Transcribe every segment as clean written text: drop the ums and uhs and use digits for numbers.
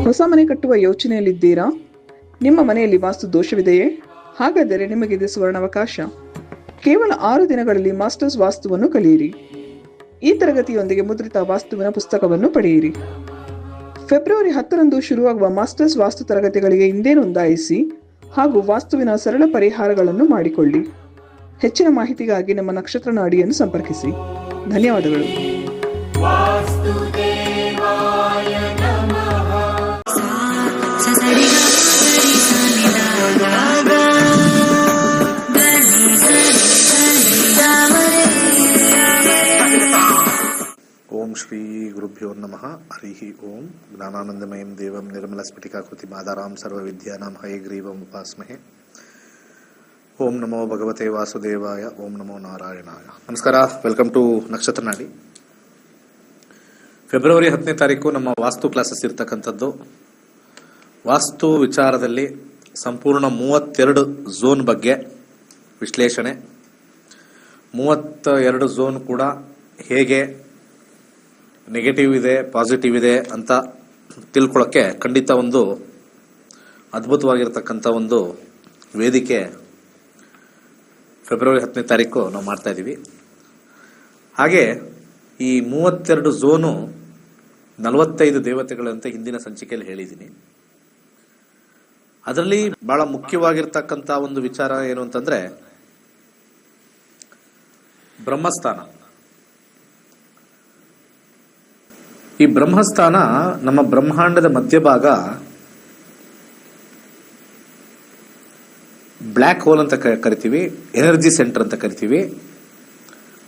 ಹೊಸ ಮನೆ ಕಟ್ಟುವ ಯೋಚನೆಯಲ್ಲಿದ್ದೀರಾ? ನಿಮ್ಮ ಮನೆಯಲ್ಲಿ ವಾಸ್ತು ದೋಷವಿದೆಯೇ? ಹಾಗಾದರೆ ನಿಮಗಿದೆ ಸುವರ್ಣಾವಕಾಶ. ಕೇವಲ 6 ದಿನಗಳಲ್ಲಿ ಮಾಸ್ಟರ್ಸ್ ವಾಸ್ತುವನ್ನು ಕಲಿಯಿರಿ. ಈ ತರಗತಿಯೊಂದಿಗೆ ಮುದ್ರಿತ ವಾಸ್ತುವಿನ ಪುಸ್ತಕವನ್ನು ಪಡೆಯಿರಿ. ಫೆಬ್ರವರಿ 10ರಂದು ಶುರುವಾಗುವ ಮಾಸ್ಟರ್ಸ್ ವಾಸ್ತು ತರಗತಿಗಳಿಗೆ ಹಿಂದೆ ನೋಂದಾಯಿಸಿ ಹಾಗೂ ವಾಸ್ತುವಿನ ಸರಳ ಪರಿಹಾರಗಳನ್ನು ಮಾಡಿಕೊಳ್ಳಿ. ಹೆಚ್ಚಿನ ಮಾಹಿತಿಗಾಗಿ ನಮ್ಮ ನಕ್ಷತ್ರ ನಾಡಿಯನ್ನು ಸಂಪರ್ಕಿಸಿ. ಧನ್ಯವಾದಗಳು. ಓಂ ಶ್ರೀ ಗುರುಭ್ಯೋ ನಮಃ. ಹರಿ ಓಂ. ಜ್ಞಾನಾನಂದಮಯಂ ದೇವಂ ನಿರ್ಮಲಸ್ಫಟಿಕಾಕೃತಿಂ ಆಧಾರಾಂ ಸರ್ವವಿದ್ಯಾನಾಂ ಹಯಗ್ರೀವಂ ಉಪಾಸ್ಮಹೇ. ಓಂ ನಮೋ ಭಗವತೆ ವಾಸುದೇವಾಯ. ಓಂ ನಮೋ ನಾರಾಯಣಾಯ. ನಮಸ್ಕಾರ. ವೆಲ್ಕಮ್ ಟು ನಕ್ಷತ್ರ ನಾಡಿ. ಫೆಬ್ರವರಿ 10ನೇ ತಾರೀಕು ನಮ್ಮ ವಾಸ್ತು ಕ್ಲಾಸಸ್ ಇರ್ತಕ್ಕಂಥದ್ದು. ವಾಸ್ತು ವಿಚಾರದಲ್ಲಿ ಸಂಪೂರ್ಣ 32 ಝೋನ್ ಬಗ್ಗೆ ವಿಶ್ಲೇಷಣೆ. 32 ಝೋನ್ ಕೂಡ ಹೇಗೆ ನೆಗೆಟಿವ್ ಇದೆ, ಪಾಸಿಟಿವ್ ಇದೆ ಅಂತ ತಿಳ್ಕೊಳ್ಳೋಕ್ಕೆ ಖಂಡಿತ ಒಂದು ಅದ್ಭುತವಾಗಿರ್ತಕ್ಕಂಥ ಒಂದು ವೇದಿಕೆ ಫೆಬ್ರವರಿ 10ನೇ ತಾರೀಕು ನಾವು ಮಾಡ್ತಾ ಇದ್ದೀವಿ. ಹಾಗೆ ಈ 32 ಝೋನು 45 ದೇವತೆಗಳಂತ ಹಿಂದಿನ ಸಂಚಿಕೆಯಲ್ಲಿ ಹೇಳಿದ್ದೀನಿ. ಅದರಲ್ಲಿ ಬಹಳ ಮುಖ್ಯವಾಗಿರ್ತಕ್ಕಂಥ ಒಂದು ವಿಚಾರ ಏನು ಅಂತಂದ್ರೆ ಬ್ರಹ್ಮಸ್ಥಾನ. ಈ ಬ್ರಹ್ಮಸ್ಥಾನ ನಮ್ಮ ಬ್ರಹ್ಮಾಂಡದ ಮಧ್ಯಭಾಗ ಬ್ಲ್ಯಾಕ್ ಹೋಲ್ ಅಂತ ಕರಿತೀವಿ, ಎನರ್ಜಿ ಸೆಂಟರ್ ಅಂತ ಕರಿತೀವಿ,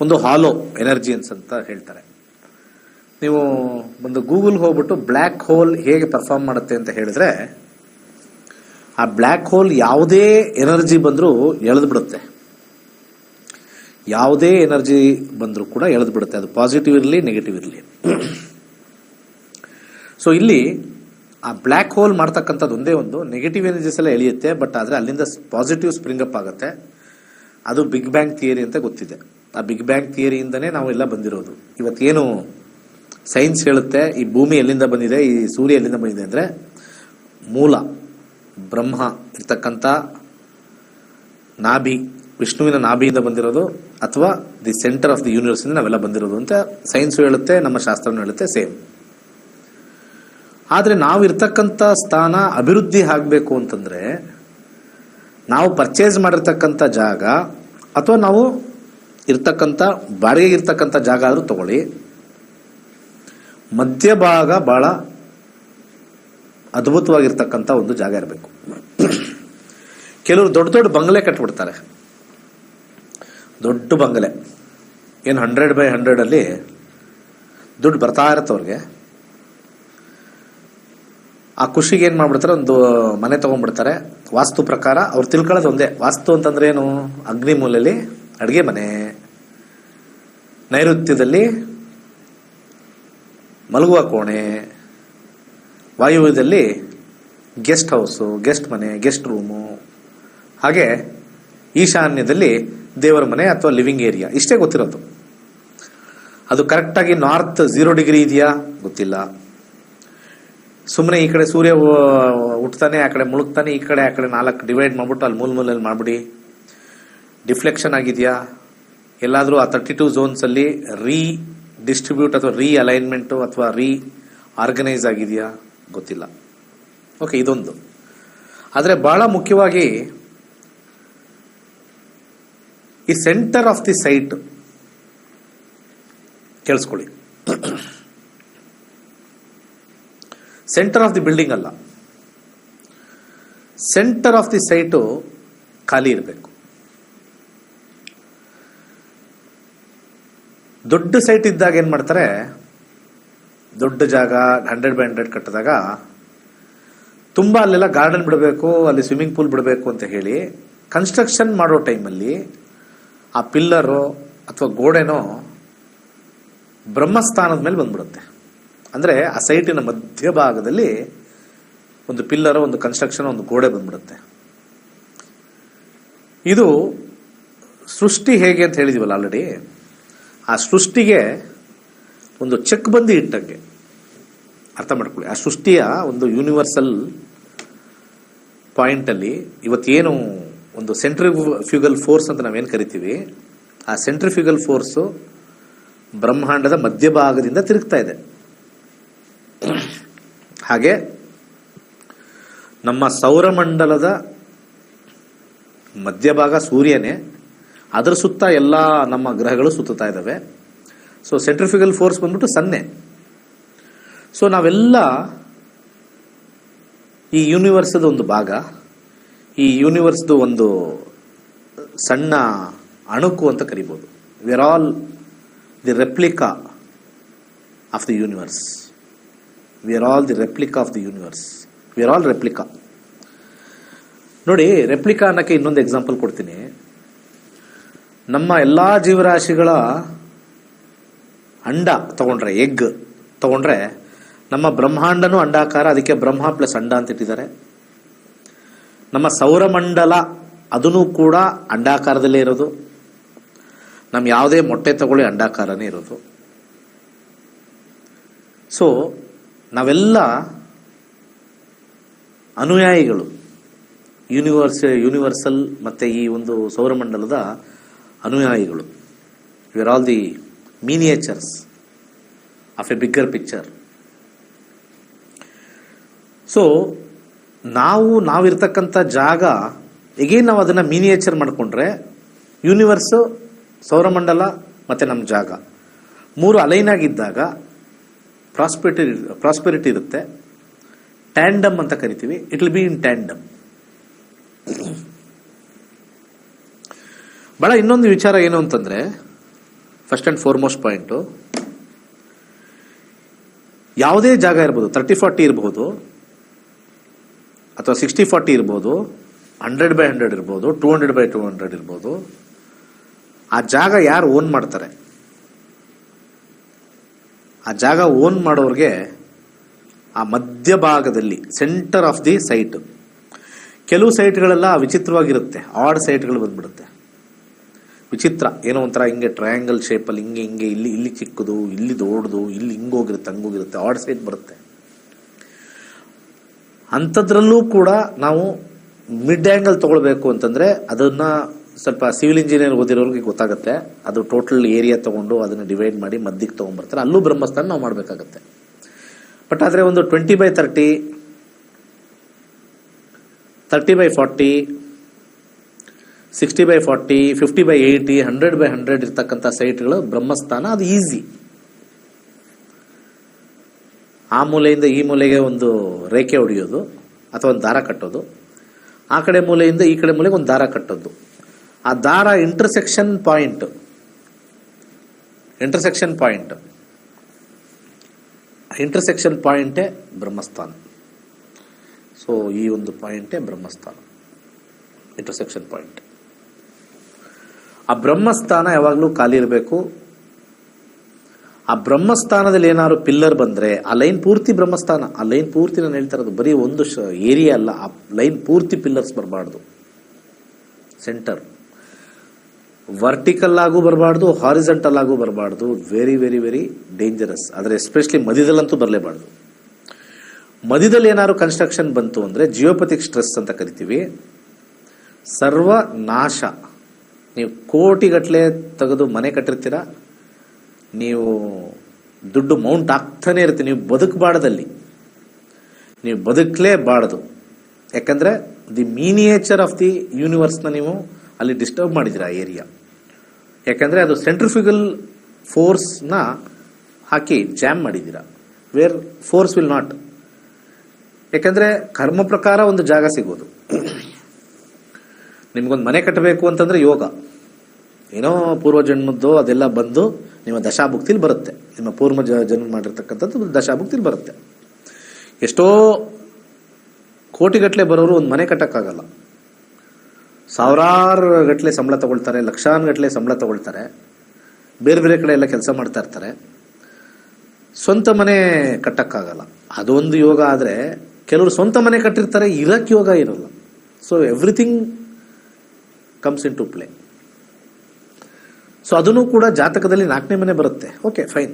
ಒಂದು ಹಾಲೋ ಎನರ್ಜಿಯನ್ಸ್ ಅಂತ ಹೇಳ್ತಾರೆ. ನೀವು ಒಂದು ಗೂಗಲ್ ಹೋಗ್ಬಿಟ್ಟು ಬ್ಲ್ಯಾಕ್ ಹೋಲ್ ಹೇಗೆ ಪರ್ಫಾರ್ಮ್ ಮಾಡುತ್ತೆ ಅಂತ ಹೇಳಿದ್ರೆ, ಆ ಬ್ಲ್ಯಾಕ್ ಹೋಲ್ ಯಾವುದೇ ಎನರ್ಜಿ ಬಂದರೂ ಎಳೆದು ಬಿಡುತ್ತೆ. ಯಾವುದೇ ಎನರ್ಜಿ ಬಂದರೂ ಕೂಡ ಎಳೆದು ಬಿಡುತ್ತೆ, ಅದು ಪಾಸಿಟಿವ್ ಇರಲಿ ನೆಗೆಟಿವ್ ಇರಲಿ. ಸೊ ಇಲ್ಲಿ ಆ ಬ್ಲ್ಯಾಕ್ ಹೋಲ್ ಮಾಡ್ತಕ್ಕಂಥದ್ದು ಒಂದೇ ಒಂದು ನೆಗೆಟಿವ್ ಎನರ್ಜೀಸ್ ಎಲ್ಲ ಎಳೆಯುತ್ತೆ, ಬಟ್ ಆದರೆ ಅಲ್ಲಿಂದ ಪಾಸಿಟಿವ್ ಸ್ಪ್ರಿಂಗ್ ಅಪ್ ಆಗುತ್ತೆ. ಅದು ಬಿಗ್ ಬ್ಯಾಂಗ್ ಥಿಯರಿ ಅಂತ ಗೊತ್ತಿದೆ. ಆ ಬಿಗ್ ಬ್ಯಾಂಗ್ ಥಿಯರಿಯಿಂದನೇ ನಾವು ಎಲ್ಲ ಬಂದಿರೋದು. ಇವತ್ತೇನು ಸೈನ್ಸ್ ಹೇಳುತ್ತೆ ಈ ಭೂಮಿ ಎಲ್ಲಿಂದ ಬಂದಿದೆ, ಈ ಸೂರ್ಯ ಎಲ್ಲಿಂದ ಬಂದಿದೆ ಅಂದರೆ ಮೂಲ ಬ್ರಹ್ಮ ಇರ್ತಕ್ಕಂಥ ನಾಭಿ, ವಿಷ್ಣುವಿನ ನಾಭಿಯಿಂದ ಬಂದಿರೋದು, ಅಥವಾ the centre of the universe ಇಂದ ನಾವೆಲ್ಲ ಬಂದಿರೋದು ಅಂತ ಸೈನ್ಸ್ ಹೇಳುತ್ತೆ, ನಮ್ಮ ಶಾಸ್ತ್ರನೂ ಹೇಳುತ್ತೆ ಸೇಮ್. ಆದರೆ ನಾವು ಇರ್ತಕ್ಕಂಥ ಸ್ಥಾನ ಅಭಿವೃದ್ಧಿ ಆಗಬೇಕು ಅಂತಂದ್ರೆ ನಾವು ಪರ್ಚೇಸ್ ಮಾಡಿರ್ತಕ್ಕಂಥ ಜಾಗ ಅಥವಾ ನಾವು ಇರ್ತಕ್ಕಂಥ ಬಾಡಿಗೆ ಇರ್ತಕ್ಕಂಥ ಜಾಗ ಆದರೂ ತಗೊಳ್ಳಿ, ಮಧ್ಯಭಾಗ ಬಹಳ ಅದ್ಭುತವಾಗಿರ್ತಕ್ಕಂಥ ಒಂದು ಜಾಗ ಇರಬೇಕು. ಕೆಲವರು ದೊಡ್ಡ ದೊಡ್ಡ ಬಂಗಲೆ ಕಟ್ಬಿಡ್ತಾರೆ. ದೊಡ್ಡ ಬಂಗಲೆ ಏನು 100x100 ಅಲ್ಲಿ ದುಡ್ಡು ಬರ್ತಾ ಇರುತ್ತೆ ಅವ್ರಿಗೆ. ಆ ಖುಷಿಗೆ ಏನ್ ಮಾಡ್ಬಿಡ್ತಾರೆ, ಒಂದು ಮನೆ ತಗೊಂಡ್ಬಿಡ್ತಾರೆ. ವಾಸ್ತು ಪ್ರಕಾರ ಅವ್ರು ತಿಳ್ಕೊಳ್ಳೋದು ಒಂದೇ, ವಾಸ್ತು ಅಂತಂದ್ರೆ ಏನು, ಅಗ್ನಿ ಮೂಲೆಯಲ್ಲಿ ಅಡುಗೆ ಮನೆ, ನೈಋತ್ಯದಲ್ಲಿ ಮಲಗುವ ಕೋಣೆ, ವಾಯುವ್ಯದಲ್ಲಿ ಗೆಸ್ಟ್ ಹೌಸು, ಗೆಸ್ಟ್ ಮನೆ, ಗೆಸ್ಟ್ ರೂಮು, ಹಾಗೆ ಈಶಾನ್ಯದಲ್ಲಿ ದೇವರ ಮನೆ ಅಥವಾ ಲಿವಿಂಗ್ ಏರಿಯಾ. ಇಷ್ಟೇ ಗೊತ್ತಿರೋದು. ಅದು ಕರೆಕ್ಟಾಗಿ ನಾರ್ತ್ 0 ಡಿಗ್ರಿ ಇದೆಯಾ ಗೊತ್ತಿಲ್ಲ. ಸುಮ್ಮನೆ ಈ ಕಡೆ ಸೂರ್ಯ ಹುಟ್ಟತಾನೆ, ಆ ಕಡೆ ಮುಳುಗ್ತಾನೆ, ಈ ಕಡೆ ಆ ಕಡೆ 4 ಡಿವೈಡ್ ಮಾಡ್ಬಿಟ್ಟು ಅಲ್ಲಿ ಮೂಲೆಯಲ್ಲಿ ಮಾಡ್ಬಿಡಿ. ಡಿಫ್ಲೆಕ್ಷನ್ ಆಗಿದೆಯಾ, ಎಲ್ಲಾದರೂ ಆ 32 ಝೋನ್ಸ್ ಅಲ್ಲಿ ಡಿಸ್ಟ್ರಿಬ್ಯೂಟ್ ಅಥವಾ ಅಲೈನ್ಮೆಂಟು ಅಥವಾ ಆರ್ಗನೈಸ್ ಆಗಿದೆಯಾ ಗೊತ್ತಿಲ್ಲ. ಓಕೆ, ಇದೊಂದು. ಆದರೆ ಬಹಳ ಮುಖ್ಯವಾಗಿ ಈ ಸೆಂಟರ್ ಆಫ್ ದಿ ಸೈಟ್ ಕೇಳಿಸ್ಕೊಳ್ಳಿ. ಸೆಂಟರ್ ಆಫ್ ದಿ ಬಿಲ್ಡಿಂಗ್ ಅಲ್ಲ, ಸೆಂಟರ್ ಆಫ್ ದಿ ಸೈಟು ಖಾಲಿ ಇರಬೇಕು. ದೊಡ್ಡ ಸೈಟ್ ಇದ್ದಾಗ ಏನ್ ಮಾಡ್ತಾರೆ, ದೊಡ್ಡ ಜಾಗ 100x100 ಕಟ್ಟಿದಾಗ ತುಂಬಾ ಅಲ್ಲೆಲ್ಲ ಗಾರ್ಡನ್ ಬಿಡಬೇಕು, ಅಲ್ಲಿ ಸ್ವಿಮ್ಮಿಂಗ್ ಪೂಲ್ ಬಿಡಬೇಕು ಅಂತ ಹೇಳಿ ಕನ್ಸ್ಟ್ರಕ್ಷನ್ ಮಾಡೋ ಟೈಮಲ್ಲಿ ಆ ಪಿಲ್ಲರು ಅಥವಾ ಗೋಡೆನೋ ಬ್ರಹ್ಮಸ್ಥಾನದ ಮೇಲೆ ಬಂದ್ಬಿಡುತ್ತೆ. ಅಂದ್ರೆ ಆ ಸೈಟಿನ ಮಧ್ಯಭಾಗದಲ್ಲಿ ಒಂದು ಪಿಲ್ಲರ್, ಒಂದು ಕನ್ಸ್ಟ್ರಕ್ಷನ್, ಒಂದು ಗೋಡೆ ಬಂದ್ಬಿಡುತ್ತೆ. ಇದು ಸೃಷ್ಟಿ ಹೇಗೆ ಅಂತ ಹೇಳಿದೀವಲ್ಲ ಆಲ್ರೆಡಿ, ಆ ಸೃಷ್ಟಿಗೆ ಒಂದು ಚೆಕ್ ಬಂದಿ ಇಟ್ಟಂಗೆ. ಅರ್ಥ ಮಾಡ್ಕೊಳ್ಳಿ. ಆ ಸೃಷ್ಟಿಯ ಒಂದು ಯೂನಿವರ್ಸಲ್ ಪಾಯಿಂಟಲ್ಲಿ ಇವತ್ತೇನು ಒಂದು ಸೆಂಟ್ರಿಫ್ಯೂಗಲ್ ಫೋರ್ಸ್ ಅಂತ ನಾವೇನು ಕರಿತೀವಿ, ಆ ಸೆಂಟ್ರಿಫ್ಯೂಗಲ್ ಫೋರ್ಸು ಬ್ರಹ್ಮಾಂಡದ ಮಧ್ಯಭಾಗದಿಂದ ತಿರುಗ್ತಾ ಇದೆ. ಹಾಗೆ ನಮ್ಮ ಸೌರಮಂಡಲದ ಮಧ್ಯಭಾಗ ಸೂರ್ಯನೇ, ಅದರ ಸುತ್ತ ಎಲ್ಲ ನಮ್ಮ ಗ್ರಹಗಳು ಸುತ್ತುತ್ತಾ ಇದ್ದಾವೆ. ಸೊ ಸೆಂಟ್ರಿಫ್ಯೂಗಲ್ ಫೋರ್ಸ್ ಬಂದ್ಬಿಟ್ಟು 0. ಸೊ ನಾವೆಲ್ಲ ಈ ಯೂನಿವರ್ಸ್ದ ಒಂದು ಭಾಗ, ಈ ಯೂನಿವರ್ಸ್ದು ಒಂದು ಸಣ್ಣ ಅಣುಕು ಅಂತ ಕರಿಬೋದು. V are all the replica of the universe. V are all the replica of the universe. V are all replica. ನೋಡಿ, ರೆಪ್ಲಿಕಾ ಅನ್ನೋಕ್ಕೆ ಇನ್ನೊಂದು ಎಕ್ಸಾಂಪಲ್ ಕೊಡ್ತೀನಿ. ನಮ್ಮ ಎಲ್ಲ ಜೀವರಾಶಿಗಳ ಅಂಡ ತಗೊಂಡ್ರೆ, ಎಗ್ ತಗೊಂಡ್ರೆ, ನಮ್ಮ ಬ್ರಹ್ಮಾಂಡನೂ ಅಂಡಾಕಾರ, ಅದಕ್ಕೆ ಬ್ರಹ್ಮ ಪ್ಲಸ್ ಅಂಡ ಅಂತ ಇಟ್ಟಿದ್ದಾರೆ. ನಮ್ಮ ಸೌರಮಂಡಲ ಅದೂ ಕೂಡ ಅಂಡಾಕಾರದಲ್ಲೇ ಇರೋದು. ನಮ್ಮ ಯಾವುದೇ ಮೊಟ್ಟೆ ತಗೊಳ್ಳಿ ಅಂಡಾಕಾರನೇ ಇರೋದು. ಸೊ ನಾವೆಲ್ಲ ಅನುಯಾಯಿಗಳು, ಯೂನಿವರ್ಸಲ್ ಮತ್ತೆ ಈ ಒಂದು ಸೌರಮಂಡಲದ ಅನುಯಾಯಿಗಳು. We are all the miniatures of a bigger picture. So ನಾವಿರ್ತಕ್ಕಂಥ ಜಾಗ, ಎಗೇನ್ ನಾವು ಅದನ್ನು ಮಿನಿಯೇಚರ್ ಮಾಡಿಕೊಂಡ್ರೆ, ಯೂನಿವರ್ಸು, ಸೌರಮಂಡಲ ಮತ್ತು ನಮ್ಮ ಜಾಗ 3 ಅಲೈನ್ ಆಗಿದ್ದಾಗ ಪ್ರಾಸ್ಪೆರಿಟಿ ಇರುತ್ತೆ. ಟ್ಯಾಂಡಮ್ ಅಂತ ಕರಿತೀವಿ. It will be in tandem. ಬಹಳ ಇನ್ನೊಂದು ವಿಚಾರ ಏನು ಅಂತಂದ್ರೆ, ಫಸ್ಟ್ ಅಂಡ್ ಫಾರ್ಮೋಸ್ಟ್ ಪಾಯಿಂಟು, ಯಾವುದೇ ಜಾಗ ಇರ್ಬೋದು, 30-40 ಇರ್ಬೋದು, ಅಥವಾ 60-40 ಇರ್ಬೋದು, 100/100 ಇರ್ಬೋದು, 200/200 ಇರ್ಬೋದು. ಆ ಜಾಗ ಯಾರು ಓನ್ ಮಾಡ್ತಾರೆ, ಆ ಜಾಗ ಓನ್ ಮಾಡೋರಿಗೆ ಆ ಮಧ್ಯಭಾಗದಲ್ಲಿ ಸೆಂಟರ್ ಆಫ್ ದಿ ಸೈಟ್, ಕೆಲವು ಸೈಟ್ಗಳೆಲ್ಲ ವಿಚಿತ್ರವಾಗಿರುತ್ತೆ, ಆಡ್ ಸೈಟ್ಗಳು ಬಂದ್ಬಿಡುತ್ತೆ. ವಿಚಿತ್ರ, ಏನೋ ಒಂಥರ ಹಿಂಗೆ ಟ್ರಯಾಂಗಲ್ ಶೇಪಲ್ಲಿ ಹಿಂಗೆ ಇಲ್ಲಿ ಚಿಕ್ಕದು, ಇಲ್ಲಿ ದೊಡ್ಡದು, ಇಲ್ಲಿ ಹಿಂಗೋಗಿರುತ್ತೆ, ಹಂಗೋಗಿರುತ್ತೆ, ಆಡ್ ಸೈಟ್ ಬರುತ್ತೆ. ಅಂಥದ್ರಲ್ಲೂ ಕೂಡ ನಾವು ಮಿಡ್ ಆ್ಯಂಗಲ್ ತೊಗೊಳ್ಬೇಕು ಅಂತಂದರೆ ಅದನ್ನು ಸ್ವಲ್ಪ ಸಿವಿಲ್ ಇಂಜಿನಿಯರ್ ಓದಿರೋರಿಗೆ ಗೊತ್ತಾಗುತ್ತೆ. ಅದು ಟೋಟಲ್ ಏರಿಯಾ ತೊಗೊಂಡು ಅದನ್ನು ಡಿವೈಡ್ ಮಾಡಿ ಮಧ್ಯಕ್ಕೆ ತೊಗೊಂಡ್ಬರ್ತಾರೆ. ಅಲ್ಲೂ ಬ್ರಹ್ಮಸ್ಥಾನ ನಾವು ಮಾಡಬೇಕಾಗತ್ತೆ. ಬಟ್ ಆದರೆ ಒಂದು 20/30, 30/40, 60/40, 50/80, 100/100 ಇರ್ತಕ್ಕಂಥ ಸೈಟ್ಗಳು ಬ್ರಹ್ಮಸ್ಥಾನ. ಅದು ಈಸಿ. ಆ ಮೂಲೆಯಿಂದ ಈ ಮೂಲೆಗೆ ಒಂದು ರೇಖೆ ಹೊಡೆಯೋದು ಅಥವಾ ಒಂದು ದಾರ ಕಟ್ಟೋದು, ಆ ಕಡೆ ಮೂಲೆಯಿಂದ ಈ ಕಡೆ ಮೂಲೆಗೆ ಒಂದು ದಾರ ಕಟ್ಟೋದು. ಆ ದಾರ ಇಂಟರ್ಸೆಕ್ಷನ್ ಪಾಯಿಂಟೇ ಬ್ರಹ್ಮಸ್ಥಾನ. ಸೊ ಈ ಒಂದು ಪಾಯಿಂಟೇ ಬ್ರಹ್ಮಸ್ಥಾನ, ಇಂಟರ್ಸೆಕ್ಷನ್ ಪಾಯಿಂಟ್. ಆ ಬ್ರಹ್ಮಸ್ಥಾನ ಯಾವಾಗಲೂ ಖಾಲಿ ಇರಬೇಕು. ಆ ಬ್ರಹ್ಮಸ್ಥಾನದಲ್ಲಿ ಏನಾದ್ರು ಪಿಲ್ಲರ್ ಬಂದರೆ ಆ ಲೈನ್ ಪೂರ್ತಿ ಬ್ರಹ್ಮಸ್ಥಾನ. ಆ ಲೈನ್ ಪೂರ್ತಿ ನಾನು ಹೇಳ್ತಾ ಇರೋದು ಬರೀ ಒಂದು ಏರಿಯಾ ಅಲ್ಲ, ಆ ಲೈನ್ ಪೂರ್ತಿ ಪಿಲ್ಲರ್ಸ್ ಬರಬಾರ್ದು. ಸೆಂಟರ್ ವರ್ಟಿಕಲ್ ಆಗೂ ಬರಬಾರ್ದು, ಹಾರಿಜೆಂಟಲ್ ಆಗೂ ಬರಬಾರ್ದು. Very very very dangerous. ಆದರೆ ಎಸ್ಪೆಷಲಿ ಮಧ್ಯದಲ್ಲಂತೂ ಬರಲೇಬಾರ್ದು. ಮಧ್ಯದಲ್ಲಿ ಏನಾದ್ರು ಕನ್ಸ್ಟ್ರಕ್ಷನ್ ಬಂತು ಅಂದರೆ ಜಿಯೋಪಥಿಕ್ ಸ್ಟ್ರೆಸ್ ಅಂತ ಕರಿತೀವಿ. ಸರ್ವನಾಶ. ನೀವು ಕೋಟಿಗಟ್ಟಲೆ ತೆಗೆದು ಮನೆ ಕಟ್ಟಿರ್ತೀರ, ನೀವು ದುಡ್ಡು ಮೌಂಟ್ ಆಗ್ತಾನೆ ಇರುತ್ತೆ, ನೀವು ಬದುಕಬಾರ್ದಲ್ಲಿ, ನೀವು ಬದುಕಲೇಬಾರ್ದು. ಯಾಕಂದರೆ ದಿ ಮಿನಿಯೇಚರ್ ಆಫ್ ದಿ ಯೂನಿವರ್ಸ್ನ ನೀವು ಅಲ್ಲಿ ಡಿಸ್ಟರ್ಬ್ ಮಾಡಿದ್ದೀರಾ ಆ ಏರಿಯಾ. ಯಾಕಂದರೆ ಅದು ಸೆಂಟ್ರಿಫ್ಯೂಗಲ್ ಫೋರ್ಸ್ನ ಹಾಕಿ ಜಾಮ್ ಮಾಡಿದ್ದೀರಾ, ವೇರ್ ಫೋರ್ಸ್ ವಿಲ್ ನಾಟ್. ಯಾಕಂದರೆ ಕರ್ಮ ಪ್ರಕಾರ ಒಂದು ಜಾಗ ಸಿಗೋದು. ನಿಮ್ಗೊಂದು ಮನೆ ಕಟ್ಟಬೇಕು ಅಂತಂದರೆ ಯೋಗ, ಏನೋ ಪೂರ್ವಜನ್ಮದ್ದು ಅದೆಲ್ಲ ಬಂದು ನಿಮ್ಮ ದಶಾಭುಕ್ತಿಲಿ ಬರುತ್ತೆ. ನಿಮ್ಮ ಪೂರ್ವ ಜನ್ಮ ಮಾಡಿರ್ತಕ್ಕಂಥದ್ದು ದಶಾಭುಕ್ತಿಲಿ ಬರುತ್ತೆ. ಎಷ್ಟೋ ಕೋಟಿಗಟ್ಟಲೆ ಬರೋರು ಒಂದು ಮನೆ ಕಟ್ಟಕ್ಕಾಗಲ್ಲ. ಸಾವಿರಾರು ಗಟ್ಟಲೆ ಸಂಬಳ ತಗೊಳ್ತಾರೆ, ಲಕ್ಷಾನುಗಟ್ಟಲೆ ಸಂಬಳ ತಗೊಳ್ತಾರೆ, ಬೇರೆ ಬೇರೆ ಕಡೆ ಎಲ್ಲ ಕೆಲಸ ಮಾಡ್ತಾ ಇರ್ತಾರೆ, ಸ್ವಂತ ಮನೆ ಕಟ್ಟಕ್ಕಾಗಲ್ಲ. ಅದೊಂದು ಯೋಗ. ಆದರೆ ಕೆಲವರು ಸ್ವಂತ ಮನೆ ಕಟ್ಟಿರ್ತಾರೆ, ಇರಕ್ಕೆ ಯೋಗ ಇರಲ್ಲ. So everything comes into play. So ಅದನ್ನು ಕೂಡ ಜಾತಕದಲ್ಲಿ 4ನೇ ಮನೆ ಬರುತ್ತೆ. Okay, fine.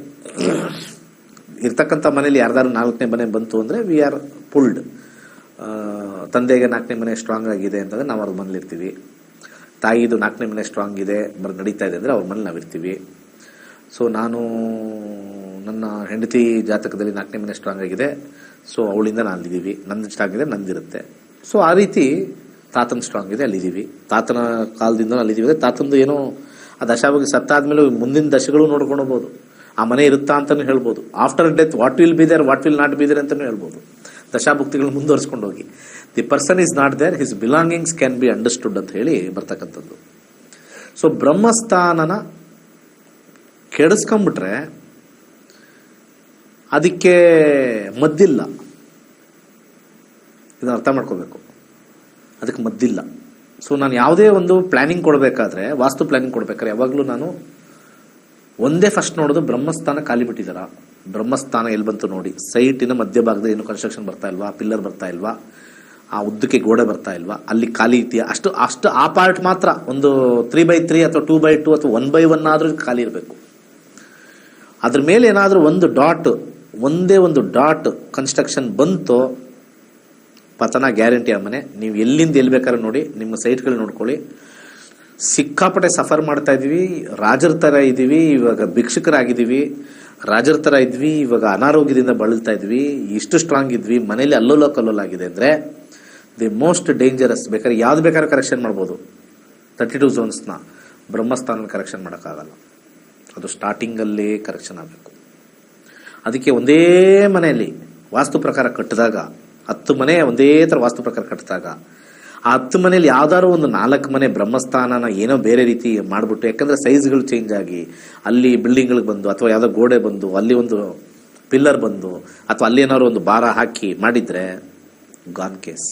ಇರ್ತಕ್ಕಂಥ ಮನೇಲಿ ಯಾರ್ದಾರು 4ನೇ ಮನೆ ಬಂತು ಅಂದರೆ ವಿ ಆರ್ ಪುಲ್ಡ್. ತಂದೆಗೆ 4ನೇ ಮನೆ ಸ್ಟ್ರಾಂಗ್ ಆಗಿದೆ ಅಂತಂದರೆ ನಾವು ಅವ್ರ ಮನೇಲಿ ಇರ್ತೀವಿ. ತಾಯಿದು 4ನೇ ಮನೆ ಸ್ಟ್ರಾಂಗ್ ಇದೆ ನಡೀತಾ ಇದೆ ಅಂದರೆ ಅವ್ರ ಮನೇಲಿ ನಾವಿರ್ತೀವಿ. ಸೊ ನಾನು ನನ್ನ ಹೆಂಡತಿ ಜಾತಕದಲ್ಲಿ 4ನೇ ಮನೆ ಸ್ಟ್ರಾಂಗ್ ಆಗಿದೆ, ಸೊ ಅವಳಿಂದ ನಾನಿದ್ದೀವಿ, ನಂದು ಸ್ಟ್ರಾಂಗ್ ಇದೆ ನಂದಿರುತ್ತೆ. ಸೊ ಆ ರೀತಿ ತಾತನ ಸ್ಟ್ರಾಂಗ್ ಇದೆ ಅಲ್ಲಿದ್ದೀವಿ, ತಾತನ ಕಾಲದಿಂದ ಅಲ್ಲಿದ್ದೀವಿ. ತಾತಂದು ಏನೋ ಆ ದಶಾಭುಕ್ತಿ ಸತ್ತಾದ್ಮೇಲೆ ಮುಂದಿನ ದಶಗಳು ನೋಡ್ಕೊಂಡು ಹೋಗ್ಬೋದು, ಆ ಮನೆ ಇರುತ್ತಾ ಅಂತಲೂ ಹೇಳ್ಬೋದು. After death what will be there what will not be there ಅಂತಲೂ ಹೇಳ್ಬೋದು. ದಶಾಭುಕ್ತಿಗಳು ಮುಂದುವರಿಸ್ಕೊಂಡು ಹೋಗಿ the person is not there, his belongings can be understood ಅಂತ ಹೇಳಿ ಬರ್ತಕ್ಕಂಥದ್ದು. ಸೊ ಬ್ರಹ್ಮಸ್ಥಾನನ ಕೆಡಿಸ್ಕೊಂಡ್ಬಿಟ್ರೆ ಅದಕ್ಕೆ ಮದ್ದಿಲ್ಲ, ಇದನ್ನ ಅರ್ಥ ಮಾಡ್ಕೋಬೇಕು. ಅದಕ್ಕೆ ಮದ್ದಿಲ್ಲ. ಸೊ ನಾನು ಯಾವುದೇ ಒಂದು ಪ್ಲಾನಿಂಗ್ ಕೊಡಬೇಕಾದ್ರೆ, ವಾಸ್ತು ಪ್ಲಾನಿಂಗ್ ಕೊಡ್ಬೇಕಾದ್ರೆ ಯಾವಾಗಲೂ ನಾನು ಒಂದೇ ಫಸ್ಟ್ ನೋಡೋದು ಬ್ರಹ್ಮಸ್ಥಾನ ಖಾಲಿ ಬಿಟ್ಟಿದ್ದಾರಾ, ಬ್ರಹ್ಮಸ್ಥಾನ ಎಲ್ಲಿ ಬಂತು ನೋಡಿ, ಸೈಟಿನ ಮಧ್ಯಭಾಗದಲ್ಲಿ ಏನು ಕನ್ಸ್ಟ್ರಕ್ಷನ್ ಬರ್ತಾ ಇಲ್ವಾ, ಪಿಲ್ಲರ್ ಬರ್ತಾ ಇಲ್ವಾ, ಆ ಉದ್ದಕ್ಕೆ ಗೋಡೆ ಬರ್ತಾ ಇಲ್ವಾ, ಅಲ್ಲಿ ಖಾಲಿ ಇದೆಯಾ, ಅಷ್ಟು ಆ ಪಾರ್ಟ್ ಮಾತ್ರ ಒಂದು 3x3 ಅಥವಾ 2x2 ಅಥವಾ 1x1 ಆದ್ರೂ ಖಾಲಿ ಇರಬೇಕು. ಅದ್ರ ಮೇಲೆ ಏನಾದರೂ ಒಂದೇ ಒಂದು ಡಾಟ್ ಕನ್ಸ್ಟ್ರಕ್ಷನ್ ಬಂತು, ಪತನ ಗ್ಯಾರಂಟಿ. ಆ ಮನೆ ನೀವು ಎಲ್ಲಿಂದ ಎಲ್ಲಿ ಬೇಕಾದ್ರೆ ನೋಡಿ, ನಿಮ್ಮ ಸೈಟ್ಗಳು ನೋಡ್ಕೊಳ್ಳಿ. ಸಿಕ್ಕಾಪಟ್ಟೆ ಸಫರ್ ಮಾಡ್ತಾ ಇದೀವಿ, ರಾಜರ ಥರ ಇದ್ದೀವಿ, ಇವಾಗ ಭಿಕ್ಷುಕರಾಗಿದ್ದೀವಿ, ರಾಜರ ಥರ ಇದ್ವಿ, ಇವಾಗ ಅನಾರೋಗ್ಯದಿಂದ ಬಳಲ್ತಾ ಇದ್ವಿ, ಇಷ್ಟು ಸ್ಟ್ರಾಂಗ್ ಇದ್ವಿ, ಮನೇಲಿ ಕಲ್ಲೋಲಾಗಿದೆ ಅಂದರೆ ದಿ ಮೋಸ್ಟ್ ಡೇಂಜರಸ್. ಬೇಕಾದ್ರೆ ಯಾವ್ದು ಬೇಕಾದ್ರೆ ಕರೆಕ್ಷನ್ ಮಾಡ್ಬೋದು, 32 ಝೋನ್ಸ್ನ. ಬ್ರಹ್ಮಸ್ಥಾನ ಕರೆಕ್ಷನ್ ಮಾಡೋಕ್ಕಾಗಲ್ಲ, ಅದು ಸ್ಟಾರ್ಟಿಂಗಲ್ಲಿ ಕರೆಕ್ಷನ್ ಆಗಬೇಕು. ಅದಕ್ಕೆ ಒಂದೇ ಮನೆಯಲ್ಲಿ ವಾಸ್ತು ಪ್ರಕಾರ ಕಟ್ಟಿದಾಗ, 10 ಮನೆ ಒಂದೇ ಥರ ವಾಸ್ತು ಪ್ರಕಾರ ಕಟ್ಟಿದಾಗ, ಆ 10 ಮನೇಲಿ ಯಾವ್ದಾದ್ರು ಒಂದು 4 ಮನೆ ಬ್ರಹ್ಮಸ್ಥಾನನ ಏನೋ ಬೇರೆ ರೀತಿ ಮಾಡಿಬಿಟ್ಟು, ಯಾಕಂದ್ರೆ ಸೈಜ್ಗಳು ಚೇಂಜ್ ಆಗಿ ಅಲ್ಲಿ ಬಿಲ್ಡಿಂಗ್ಗಳಿಗೆ ಬಂದು, ಅಥವಾ ಯಾವುದೋ ಗೋಡೆ ಬಂದು, ಅಲ್ಲಿ ಒಂದು ಪಿಲ್ಲರ್ ಬಂದು, ಅಥವಾ ಅಲ್ಲಿ ಏನಾದ್ರು ಒಂದು ಭಾರ ಹಾಕಿ ಮಾಡಿದ್ರೆ ಗಾನ್ ಕೇಸ್.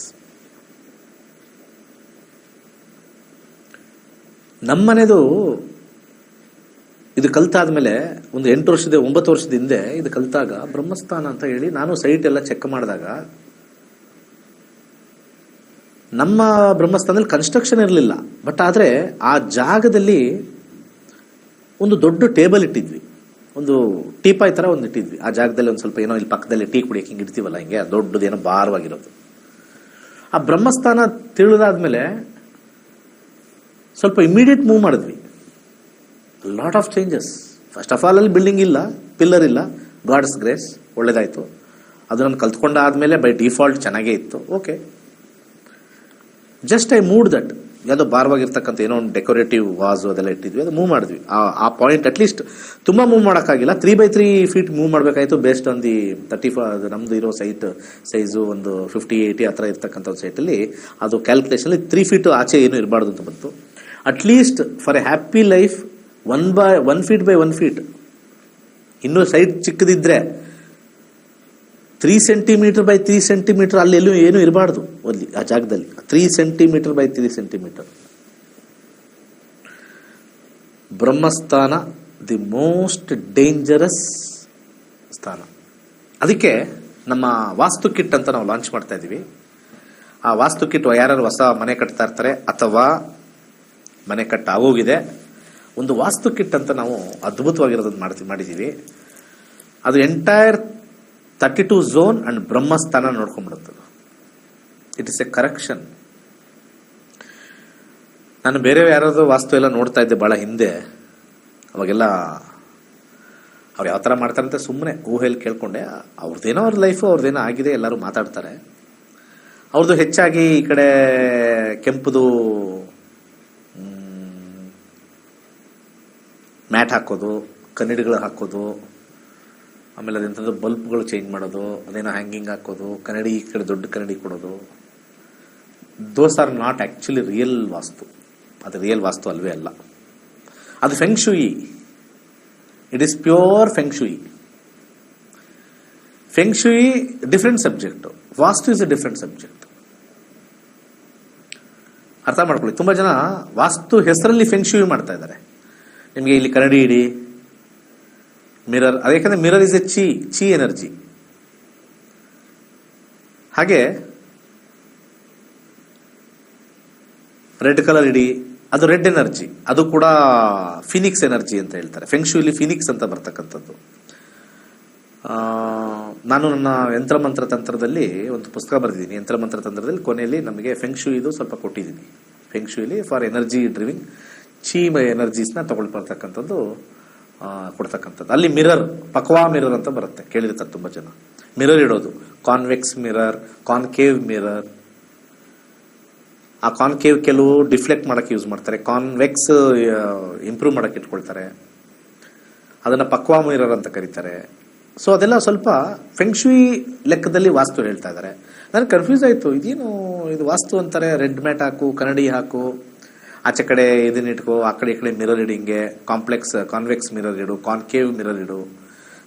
ನಮ್ಮನೆದು ಇದು ಕಲ್ತಾದ್ಮೇಲೆ ಒಂದು 9 ವರ್ಷದ ಹಿಂದೆ ಇದು ಕಲ್ತಾಗ ಬ್ರಹ್ಮಸ್ಥಾನ ಅಂತ ಹೇಳಿ ನಾನು ಸೈಟ್ ಎಲ್ಲ ಚೆಕ್ ಮಾಡಿದಾಗ, ನಮ್ಮ ಬ್ರಹ್ಮಸ್ಥಾನದಲ್ಲಿ ಕನ್ಸ್ಟ್ರಕ್ಷನ್ ಇರಲಿಲ್ಲ. ಬಟ್ ಆದರೆ ಆ ಜಾಗದಲ್ಲಿ ಒಂದು ದೊಡ್ಡ ಟೇಬಲ್ ಇಟ್ಟಿದ್ವಿ, ಒಂದು ಟೀಪಾಯ್ ಥರ ಒಂದು ಇಟ್ಟಿದ್ವಿ. ಆ ಜಾಗದಲ್ಲಿ ಒಂದು ಸ್ವಲ್ಪ ಏನೋ ಇಲ್ಲಿ ಪಕ್ಕದಲ್ಲಿ ಟೀ ಕುಡಿಯೋಕೆ ಹಿಂಗೆ ಇಡ್ತೀವಲ್ಲ, ಹಿಂಗೆ ದೊಡ್ಡದೇನೋ ಭಾರವಾಗಿರೋದು. ಆ ಬ್ರಹ್ಮಸ್ಥಾನ ತಿಳಿದಾದ್ಮೇಲೆ ಸ್ವಲ್ಪ ಇಮಿಡಿಯೇಟ್ ಮೂವ್ ಮಾಡಿದ್ವಿ. Lot of changes. First of all ಅಲ್ಲಿ ಬಿಲ್ಡಿಂಗ್ ಇಲ್ಲ, ಪಿಲ್ಲರ್ ಇಲ್ಲ, ಗಾಡ್ಸ್ ಗ್ರೇಸ್, ಒಳ್ಳೇದಾಯ್ತು. ಅದು ನಾನು ಕಲ್ತ್ಕೊಂಡಾದ್ಮೇಲೆ ಬೈ ಡಿಫಾಲ್ಟ್ ಚೆನ್ನಾಗೇ ಇತ್ತು, okay. Just I mood that. ಯಾವುದೋ ಭಾರವಾಗಿರ್ತಕ್ಕಂಥ ಏನೋ ಒಂದು ಡೆಕೋರೇಟಿವ್ ವಾಸು ಅದೆಲ್ಲ ಇಟ್ಟಿದ್ವಿ, ಅದು ಮೂವ್ ಮಾಡಿದ್ವಿ. ಆ ಪಾಯಿಂಟ್ ಅಟ್ಲೀಸ್ಟ್ ತುಂಬ ಮೂವ್ ಮಾಡೋಕ್ಕಾಗಿಲ್ಲ, 3x3 ಫೀಟ್ ಮೂವ್ ಮಾಡಬೇಕಾಯಿತು. ಬೇಸ್ಡ್ ಆನ್ ದಿ 35 ನಮ್ದು ಇರೋ ಸೈಜು ಒಂದು 50-80 ಆ ಥರ ಇರ್ತಕ್ಕಂಥ ಒಂದು ಸೈಟಲ್ಲಿ ಅದು ಕ್ಯಾಲ್ಕುಲೇಷನಲ್ಲಿ 3 ಫೀಟ್ ಆಚೆ ಏನು ಇರಬಾರ್ದು ಅಂತ ಬಂತು. At least for a happy life 1 feet by 1 feet. ಇನ್ನೂ ಸೈಟ್ ಚಿಕ್ಕದಿದ್ರೆ 3 ಸೆಂಟಿಮೀಟರ್ ಬೈ 3 ಸೆಂಟಿಮೀಟರ್ ಅಲ್ಲೆಲ್ಲೂ ಏನು ಇರಬಾರ್ದು ಅಲ್ಲಿ ಆ ಜಾಗದಲ್ಲಿ. 3 ಸೆಂಟಿಮೀಟರ್ ಬೈ 3 ಸೆಂಟಿಮೀಟರ್. ಬ್ರಹ್ಮಸ್ಥಾನ ದಿ ಮೋಸ್ಟ್ ಡೇಂಜರಸ್ ಸ್ಥಾನ. ಅದಕ್ಕೆ ನಮ್ಮ ವಾಸ್ತು ಕಿಟ್ ಅಂತ ನಾವು ಲಾಂಚ್ ಮಾಡ್ತಾ ಇದೀವಿ. ಆ ವಾಸ್ತು ಕಿಟ್ ಯಾರು ಹೊಸ ಮನೆ ಕಟ್ತಾ ಇರ್ತಾರೆ ಅಥವಾ ಮನೆ ಕಟ್ಟಾಗೋಗಿದೆ, ಒಂದು ವಾಸ್ತು ಕಿಟ್ ಅಂತ ನಾವು ಅದ್ಭುತವಾಗಿರೋದನ್ನು ಮಾಡಿದ್ದೀವಿ. ಅದು ಎಂಟೈರ್ 32 ಝೋನ್ ಅಂಡ್ ಬ್ರಹ್ಮಸ್ಥಾನ ನೋಡ್ಕೊಂಡ್ಬಿಡುತ್ತದೆ. It is a correction. ನಾನು ಬೇರೆ ಯಾರಾದ್ರೂ ವಾಸ್ತು ಎಲ್ಲ ನೋಡ್ತಾ ಇದ್ದೆ ಭಾಳ ಹಿಂದೆ. ಅವಾಗೆಲ್ಲ ಅವ್ರು ಯಾವ ಥರ ಮಾಡ್ತಾರಂತೆ ಸುಮ್ಮನೆ ಊಹೆಯಲ್ಲಿ ಕೇಳ್ಕೊಂಡೆ. ಅವ್ರದ್ದೇನೋ ಅವ್ರ ಲೈಫು ಅವ್ರದ್ದೇನೋ ಆಗಿದೆ, ಎಲ್ಲರೂ ಮಾತಾಡ್ತಾರೆ. ಅವ್ರದ್ದು ಹೆಚ್ಚಾಗಿ ಈ ಕಡೆ ಕೆಂಪುದು ಮ್ಯಾಟ್ ಹಾಕೋದು, ಕನ್ನಡಿಗಳು ಹಾಕೋದು, ಆಮೇಲೆ ಅದೆಂಥದ್ದು ಬಲ್ಬ್ಗಳು ಚೇಂಜ್ ಮಾಡೋದು, ಅದೇನೋ ಹ್ಯಾಂಗಿಂಗ್ ಹಾಕೋದು, ಕನ್ನಡಿ ಈ ಕಡೆ ದೊಡ್ಡ ಕನ್ನಡಿ ಕೊಡೋದು. Those are not actually real vastu. ಅದು ರಿಯಲ್ ವಾಸ್ತು ಅಲ್ವೇ ಅಲ್ಲ. ಅದು feng shui. It is pure feng shui. Feng shui different subject, vastu is a different subject. ಅರ್ಥ ಮಾಡ್ಕೊಳ್ಳಿ. ತುಂಬ ಜನ ವಾಸ್ತು ಹೆಸರಲ್ಲಿ ಫೆಂಗ್ಶೂಯಿ ಮಾಡ್ತಾ ಇದ್ದಾರೆ. ನಿಮಗೆ ಇಲ್ಲಿ ಕನ್ನಡಿ ಇಡಿ, ಮಿರರ್, ಯಾಕಂದ್ರೆ mirror is A chi energy. ಹಾಗೆ ರೆಡ್ ಕಲರ್ ಇಡಿ, ಅದು ರೆಡ್ ಎನರ್ಜಿ, ಅದು ಕೂಡ ಫಿನಿಕ್ಸ್ ಎನರ್ಜಿ ಅಂತ ಹೇಳ್ತಾರೆ. ಫೆಂಗ್ಶೂಲಿ ಫಿನಿಕ್ಸ್ ಅಂತ ಬರ್ತಕ್ಕಂಥದ್ದು. ನಾನು ನನ್ನ ಯಂತ್ರಮಂತ್ರ ತಂತ್ರದಲ್ಲಿ ಒಂದು ಪುಸ್ತಕ ಬರೆದಿದ್ದೀನಿ. ಯಂತ್ರಮಂತ್ರ ತಂತ್ರದಲ್ಲಿ ಕೊನೆಯಲ್ಲಿ ನಮಗೆ ಫೆಂಗ್ಶೂಯಿದು ಸ್ವಲ್ಪ ಕೊಟ್ಟಿದ್ದೀನಿ. ಫೆಂಗ್ಶೂಯಿಲಿ ಫಾರ್ ಎನರ್ಜಿ ಡ್ರಿವಿಂಗ್ ಚೀಮ್ ಎನರ್ಜೀಸ್ನ ತಗೊಳ್ಬರ್ತಕ್ಕಂಥದ್ದು ಕೊಡ್ತಕ್ಕಂಥದ್ದು. ಅಲ್ಲಿ ಮಿರರ್, ಪಕ್ವಾ ಮಿರರ್ ಅಂತ ಬರುತ್ತೆ, ಕೇಳಿರ್ತಾರೆ ತುಂಬ ಜನ. ಮಿರರ್ ಇಡೋದು, ಕಾನ್ವೆಕ್ಸ್ ಮಿರರ್, ಕಾನ್ಕೇವ್ ಮಿರರ್. ಆ ಕಾನ್ಕೇವ್ ಕೆಲವು ಡಿಫ್ಲೆಕ್ಟ್ ಮಾಡಕ್ಕೆ ಯೂಸ್ ಮಾಡ್ತಾರೆ, ಕಾನ್ವೆಕ್ಸ್ ಇಂಪ್ರೂವ್ ಮಾಡಕ್ಕೆ ಇಟ್ಕೊಳ್ತಾರೆ. ಅದನ್ನ ಪಕ್ವಾ ಮಿರರ್ ಅಂತ ಕರೀತಾರೆ. ಸೊ ಅದೆಲ್ಲ ಸ್ವಲ್ಪ ಫೆಂಗ್ಶೂಯಿ ಲೆಕ್ಕದಲ್ಲಿ ವಾಸ್ತು ಹೇಳ್ತಾ ಇದ್ದಾರೆ. ನನಗೆ ಕನ್ಫ್ಯೂಸ್ ಆಯಿತು, ಇದೇನು ಇದು ವಾಸ್ತು ಅಂತಾರೆ, ರೆಡ್ ಮ್ಯಾಟ್ ಹಾಕು, ಕನ್ನಡಿ ಹಾಕು, ಆಚೆ ಕಡೆ ಇದನ್ನ ಇಟ್ಕೋ, ಆ ಕಡೆ ಈ ಕಡೆ ಮಿರರ್ ಇಡಿಂಗೆ, ಕಾನ್ವೆಕ್ಸ್ ಮಿರರ್ ಇಡು, ಕಾನ್ಕೇವ್ ಮಿರರ್ ಇಡು,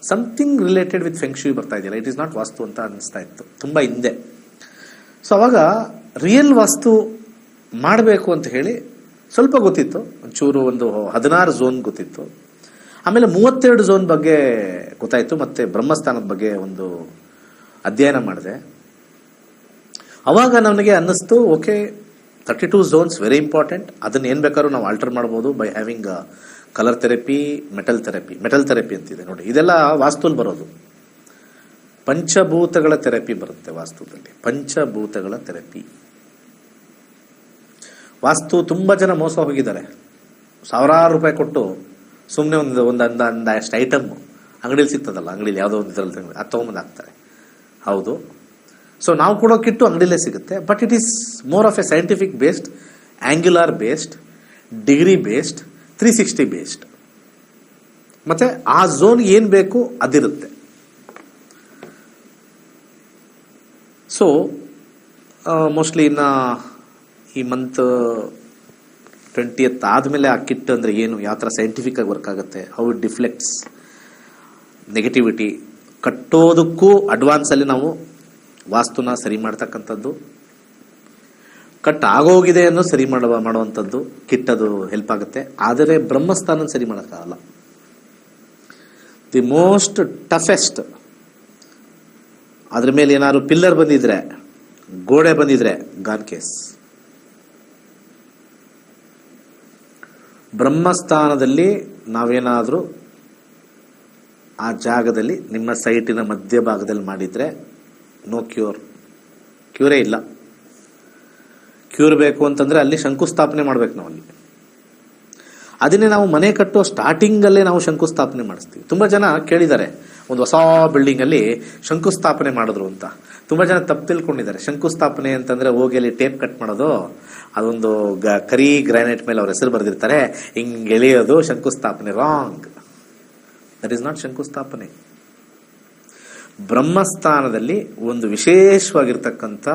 ಸಮಥಿಂಗ್ ರಿಲೇಟೆಡ್ ವಿತ್ ಫೆಂಗ್ಶೂಯಿ ಬರ್ತಾ ಇದೆಯಲ್ಲ, ಇಟ್ ಈಸ್ ನಾಟ್ ವಾಸ್ತು ಅಂತ ಅನಿಸ್ತಾ ಇತ್ತು ತುಂಬ ಹಿಂದೆ. ಸೊ ಅವಾಗ ರಿಯಲ್ ವಾಸ್ತು ಮಾಡಬೇಕು ಅಂತ ಹೇಳಿ ಸ್ವಲ್ಪ ಗೊತ್ತಿತ್ತು, ಒಂಚೂರು ಒಂದು 16 ಝೋನ್ ಗೊತ್ತಿತ್ತು. ಆಮೇಲೆ 32 ಝೋನ್ ಬಗ್ಗೆ ಗೊತ್ತಾಯಿತು, ಮತ್ತೆ ಬ್ರಹ್ಮಸ್ಥಾನದ ಬಗ್ಗೆ ಒಂದು ಅಧ್ಯಯನ ಮಾಡಿದೆ. ಅವಾಗ ನನಗೆ ಅನ್ನಿಸ್ತು, ಓಕೆ 32 ಝೋನ್ಸ್ ವೆರಿ ಇಂಪಾರ್ಟೆಂಟ್. ಅದನ್ನ ಏನು ಬೇಕಾದ್ರೂ ನಾವು ಆಲ್ಟರ್ ಮಾಡ್ಬೋದು by having colour therapy, metal therapy ಅಂತಿದೆ ನೋಡಿ. ಇದೆಲ್ಲ ವಾಸ್ತುಲ್ ಬರೋದು. ಪಂಚಭೂತಗಳ ಥೆರಪಿ ಬರುತ್ತೆ ವಾಸ್ತುದಲ್ಲಿ, ಪಂಚಭೂತಗಳ ಥೆರಪಿ. ವಾಸ್ತು ತುಂಬ ಜನ ಮೋಸ ಹೋಗಿದ್ದಾರೆ. ಸಾವಿರಾರು ರೂಪಾಯಿ ಕೊಟ್ಟು ಸುಮ್ಮನೆ ಒಂದಷ್ಟು ಐಟಮ್ ಅಂಗಡಿಲಿ ಸಿಗ್ತದಲ್ಲ, ಅಂಗಡಿಲಿ ಯಾವುದೋ ಒಂದು ಇದರಲ್ಲಿ ಅದು ತೊಗೊಂಬಂದು ಹಾಕ್ತಾರೆ. ಹೌದು, ಸೊ ನಾವು ಕೊಡೋ ಕಿಟ್ಟು ಅಂಗಡಿಲೇ ಸಿಗುತ್ತೆ, but it is more of A scientific based, ಆಂಗ್ಯುಲಾರ್ based, degree based, 360 based. ಮತ್ತೆ ಆ ಝೋನ್ ಏನು ಬೇಕು ಅದಿರುತ್ತೆ. ಸೊ ಮೋಸ್ಟ್ಲಿ ಇನ್ನು ಈ ಮಂತ್ 20th ಆದಮೇಲೆ ಆ ಕಿಟ್ ಅಂದರೆ ಏನು, ಯಾವ ಥರ ಸೈಂಟಿಫಿಕ್ ಆಗಿ ವರ್ಕ್ ಆಗುತ್ತೆ, ಹೌ ಇಟ್ ಡಿಫ್ಲೆಕ್ಟ್ಸ್ ನೆಗೆಟಿವಿಟಿ, ಕಟ್ಟೋದಕ್ಕೂ ಅಡ್ವಾನ್ಸಲ್ಲಿ ನಾವು ವಾಸ್ತುನ ಸರಿ ಮಾಡ್ತಕ್ಕಂಥದ್ದು, ಕಟ್ ಆಗೋಗಿದೆ ಅನ್ನೋ ಸರಿ ಮಾಡುವಂಥದ್ದು ಕಿಟ್, ಅದು ಹೆಲ್ಪ್ ಆಗುತ್ತೆ. ಆದರೆ ಬ್ರಹ್ಮಸ್ಥಾನ ಸರಿ ಮಾಡೋಕ್ಕಾಗಲ್ಲ. ದಿ ಮೋಸ್ಟ್ ಟಫೆಸ್ಟ್, ಅದ್ರ ಮೇಲೆ ಏನಾದ್ರು ಪಿಲ್ಲರ್ ಬಂದಿದ್ರೆ, ಗೋಡೆ ಬಂದಿದ್ರೆ ಗಾನ್ ಕೇಸ್. ಬ್ರಹ್ಮಸ್ಥಾನದಲ್ಲಿ ನಾವೇನಾದರೂ ಆ ಜಾಗದಲ್ಲಿ ನಿಮ್ಮ ಸೈಟಿನ ಮಧ್ಯಭಾಗದಲ್ಲಿ ಮಾಡಿದರೆ ನೋ ಕ್ಯೂರೇ ಇಲ್ಲ. ಕ್ಯೂರ್ ಬೇಕು ಅಂತಂದರೆ ಅಲ್ಲಿ ಶಂಕುಸ್ಥಾಪನೆ ಮಾಡಬೇಕು ನಾವು. ಅಲ್ಲಿ ಅದನ್ನೇ ನಾವು ಮನೆ ಕಟ್ಟೋ ಸ್ಟಾರ್ಟಿಂಗಲ್ಲೇ ನಾವು ಶಂಕುಸ್ಥಾಪನೆ ಮಾಡಿಸ್ತೀವಿ. ತುಂಬ ಜನ ಕೇಳಿದ್ದಾರೆ, ಒಂದು ಹೊಸ ಬಿಲ್ಡಿಂಗಲ್ಲಿ ಶಂಕುಸ್ಥಾಪನೆ ಮಾಡಿದ್ರು ಅಂತ. ತುಂಬ ಜನ ತಪ್ಪು ತಿಳ್ಕೊಂಡಿದ್ದಾರೆ. ಶಂಕುಸ್ಥಾಪನೆ ಅಂತಂದರೆ ಹೋಗಿ ಅಲ್ಲಿ ಟೇಪ್ ಕಟ್ ಮಾಡೋದು, ಅದೊಂದು ಕರಿ ಗ್ರಾನೈಟ್ ಮೇಲೆ ಅವ್ರ ಹೆಸರು ಬರೆದಿರ್ತಾರೆ, ಹಿಂಗೆ ಎಳೆಯೋದು ಶಂಕುಸ್ಥಾಪನೆ. ರಾಂಗ್, ದಟ್ ಈಸ್ ನಾಟ್ ಶಂಕುಸ್ಥಾಪನೆ. ಬ್ರಹ್ಮಸ್ಥಾನದಲ್ಲಿ ಒಂದು ವಿಶೇಷವಾಗಿರ್ತಕ್ಕಂಥ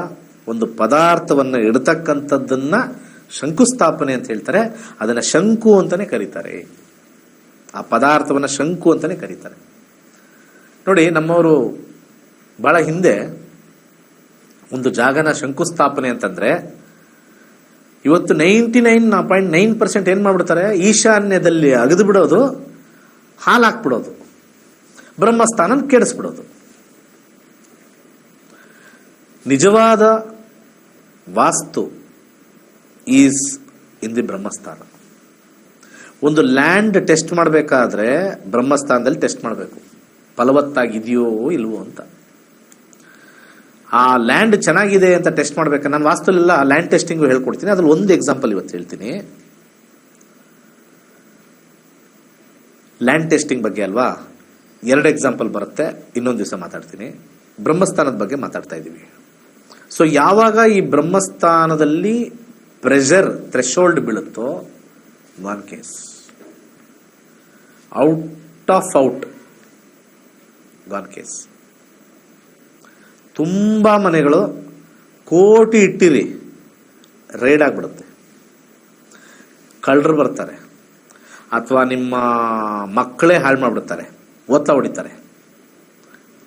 ಒಂದು ಪದಾರ್ಥವನ್ನು ಇಡ್ತಕ್ಕಂಥದ್ದನ್ನ ಶಂಕುಸ್ಥಾಪನೆ ಅಂತ ಹೇಳ್ತಾರೆ. ಅದನ್ನ ಶಂಕು ಅಂತಾನೆ ಕರೀತಾರೆ. ಆ ಪದಾರ್ಥವನ್ನ ಶಂಕು ಅಂತಾನೆ ಕರೀತಾರೆ. ನೋಡಿ, ನಮ್ಮವರು ಬಹಳ ಹಿಂದೆ ಒಂದು ಜಾಗನ ಶಂಕುಸ್ಥಾಪನೆ ಅಂತಂದ್ರೆ, ಇವತ್ತು 99.9% ಏನ್ ಮಾಡ್ಬಿಡ್ತಾರೆ, ಈಶಾನ್ಯದಲ್ಲಿ ಅಗದು ಬಿಡೋದು, ಹಾಲು ಹಾಕ್ಬಿಡೋದು, ಬ್ರಹ್ಮಸ್ಥಾನ ಕೆಡಿಸ್ಬಿಡೋದು. ನಿಜವಾದ ವಾಸ್ತು ಈಸ್ ಇನ್ ದಿ ಬ್ರಹ್ಮಸ್ಥಾನ. ಒಂದು ಲ್ಯಾಂಡ್ ಟೆಸ್ಟ್ ಮಾಡಬೇಕಾದ್ರೆ ಬ್ರಹ್ಮಸ್ಥಾನದಲ್ಲಿ ಟೆಸ್ಟ್ ಮಾಡಬೇಕು, ಫಲವತ್ತಾಗಿದೆಯೋ ಇಲ್ವೋ ಅಂತ. ಆ ಲ್ಯಾಂಡ್ ಚೆನ್ನಾಗಿದೆ ಅಂತ ಟೆಸ್ಟ್ ಮಾಡ್ಬೇಕು. ನಾನು ವಾಸ್ತುಲೆಲ್ಲ ಲ್ಯಾಂಡ್ ಟೆಸ್ಟಿಂಗು ಹೇಳ್ಕೊಡ್ತೀನಿ. ಅದ್ರಲ್ಲಿ ಒಂದು ಎಕ್ಸಾಂಪಲ್ ಇವತ್ತು ಹೇಳ್ತೀನಿ. ಲ್ಯಾಂಡ್ ಟೆಸ್ಟಿಂಗ್ ಬಗ್ಗೆ ಅಲ್ವಾ, 2 ಎಕ್ಸಾಂಪಲ್ ಬರುತ್ತೆ, ಇನ್ನೊಂದು ದಿವಸ ಮಾತಾಡ್ತೀನಿ. ಬ್ರಹ್ಮಸ್ಥಾನದ ಬಗ್ಗೆ ಮಾತಾಡ್ತಾ ಇದ್ದೀವಿ. ಸೊ ಯಾವಾಗ ಈ ಬ್ರಹ್ಮಸ್ಥಾನದಲ್ಲಿ ಪ್ರೆಷರ್ ಥ್ರೆಶೋಲ್ಡ್ ಬೀಳುತ್ತೋ, one case out of out, one case. ತುಂಬಾ ಮನೆಗಳು ಕೋಟಿ ಇಟ್ಟಿರಿ, ರೈಡ್ ಆಗ್ಬಿಡುತ್ತೆ, ಕಳ್ಳರು ಬರ್ತಾರೆ, ಅಥವಾ ನಿಮ್ಮ ಮಕ್ಕಳೇ ಹಾಳು ಮಾಡಿಬಿಡ್ತಾರೆ, ಒತ್ತ ಹೊಡಿತಾರೆ.